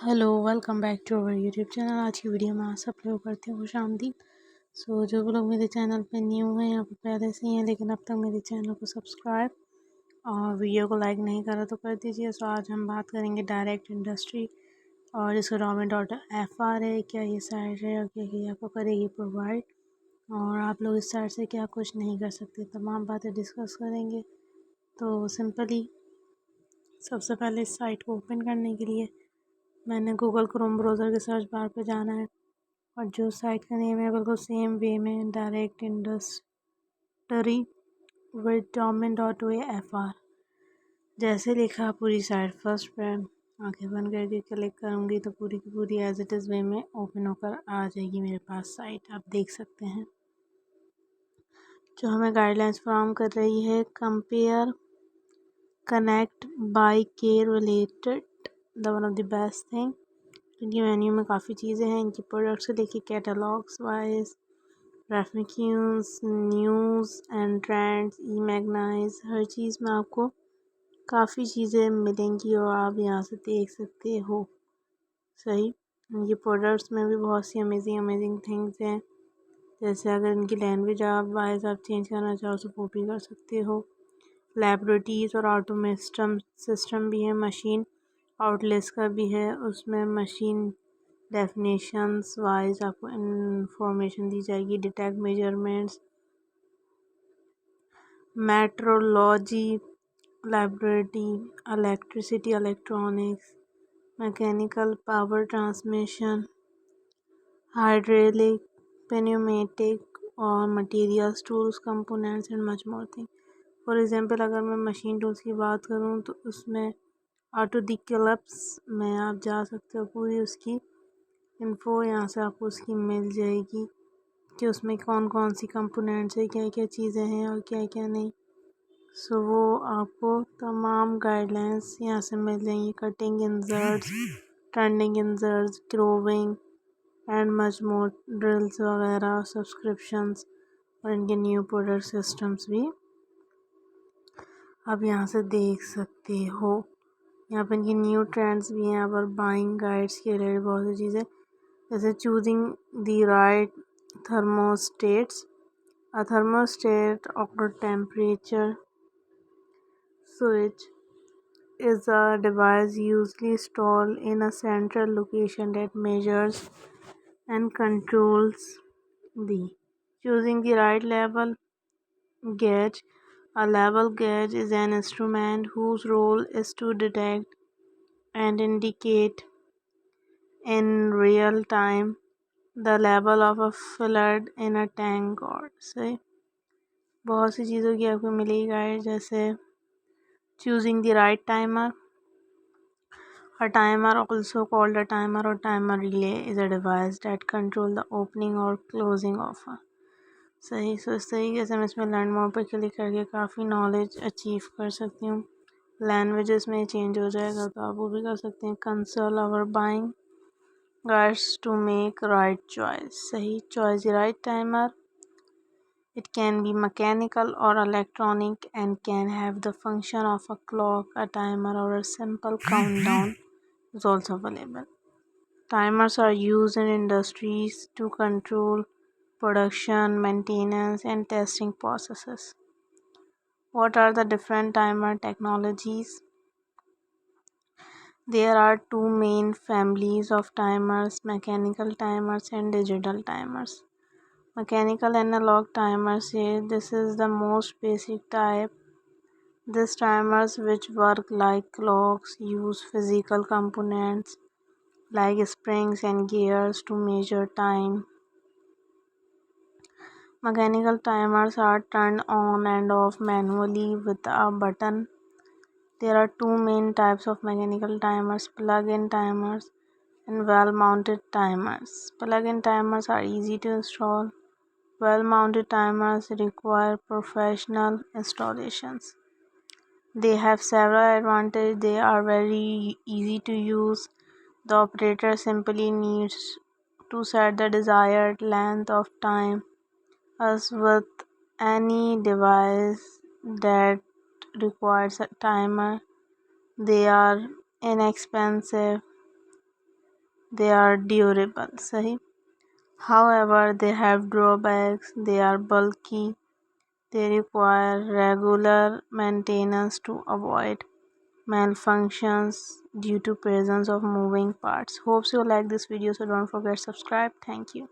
Hello welcome back to our YouTube channel. आज की video में आप सब लोग करते हैं खुशामदीद। जो लोग मेरे चैनल पे न्यू हैं या फिर पहले से ही हैं लेकिन अब तक मेरे चैनल को सब्सक्राइब और वीडियो को लाइक नहीं करा तो कर दीजिए। सो आज हम बात करेंगे डायरेक्ट इंडस्ट्री और इसका gov.fr है, क्या ये साइट है और क्या ये आपको करेगी प्रोवाइड, और आप लोग इस साइट से क्या कुछ नहीं कर सकते, तमाम बातें डिस्कस करेंगे। तो सिंपली सबसे पहले इस साइट को ओपन करने के लिए मैंने गूगल क्रोम ब्राउज़र के सर्च बार पे जाना है और जो साइट का नेम है बिल्कुल सेम वे में डायरेक्ट इंडस्ट्री विद gov.fr जैसे लिखा पूरी साइट फर्स्ट पे आंखें बंद करके क्लिक करूँगी तो पूरी की पूरी एज इट इज़ वे में ओपन होकर आ जाएगी मेरे पास साइट। आप देख सकते हैं जो हमें गाइडलाइंस फ्राहम कर रही है। Compare connect by care related the one of the best thing. इनकी मेन्यू में काफ़ी चीज़ें हैं, इनकी प्रोडक्ट से लेके कैटलॉग्स वाइज रेफिक्यूज news and trends e magazine हर चीज़ में आपको काफ़ी चीज़ें मिलेंगी और आप यहाँ से देख सकते हो। सही, इनकी प्रोडक्ट्स में भी बहुत सी अमेजिंग थिंग्स हैं, जैसे अगर इनकी लैंग्वेज आप वाइज आप चेंज करना चाहो तो वो भी कर सकते हो। लैबोरेटरीज और ऑटोमेशन सिस्टम भी है, मशीन आउटलेट्स का भी है, उसमें मशीन डेफिनेशंस वाइज आपको इंफॉर्मेशन दी जाएगी। Detect measurements, metrology laboratory, electricity electronics, mechanical power transmission, hydraulic pneumatic और materials tools components and much more thing. For example अगर मैं मशीन टूल्स की बात करूं तो उसमें ऑटो दी क्लब्स में आप जा सकते हो, पूरी उसकी इन्फो यहाँ से आपको उसकी मिल जाएगी कि उसमें कौन कौन सी कंपोनेंट्स है, क्या क्या चीज़ें हैं और क्या क्या नहीं। सो वो आपको तमाम गाइडलाइंस यहाँ से मिल जाएंगी। Cutting inserts, turning inserts, growing and much more, drills वगैरह, सब्सक्रिप्शंस और इनके न्यू प्रोडक्ट सिस्टम्स भी आप यहाँ से देख सकते हो। यहाँ पर इनकी न्यू ट्रेंड्स भी हैं, यहाँ पर बाइंग गाइड्स के रिलेटेड बहुत सी चीज़ें, जैसे choosing the right thermostats, a thermostat or temperature switch is a device usually installed in a central location that measures and controls the choosing the right level gauge. A level gauge is an instrument whose role is to detect and indicate in real time the level of a fluid in a tank or say बहुत सी चीज़ों की आपको मिलेगी guide, जैसे choosing the right timer. A timer, also called a timer or timer relay, is a device that control the opening or closing of a सही। सो इस तरीके से मैं इसमें लर्न मोर पर क्लिक करके काफ़ी नॉलेज अचीव कर सकती हूँ। लैंग्वेजेस में चेंज हो जाएगा तो आप वो भी कर सकते हैं। कंसोल और buying guides to make right choice. सही, choice the right timer. It can be mechanical or electronic and can have the function of a clock, a timer, or a simple countdown is also available. Timers are used in industries to control production, maintenance, and testing processes. What are the different timer technologies? There are two main families of timers: mechanical timers and digital timers. Mechanical analog timers here, this is the most basic type. These timers, which work like clocks, use physical components like springs and gears to measure time. Mechanical timers are turned on and off manually with a button. There are two main types of mechanical timers: plug-in timers and wall-mounted timers. Plug-in timers are easy to install. Wall-mounted timers require professional installations. They have several advantages. They are very easy to use. The operator simply needs to set the desired length of time. As with any device that requires a timer, they are inexpensive they are durable. सही. However, they have drawbacks. They are bulky. They require regular maintenance to avoid malfunctions due to presence of moving parts. Hope you like this video, so don't forget subscribe. Thank you.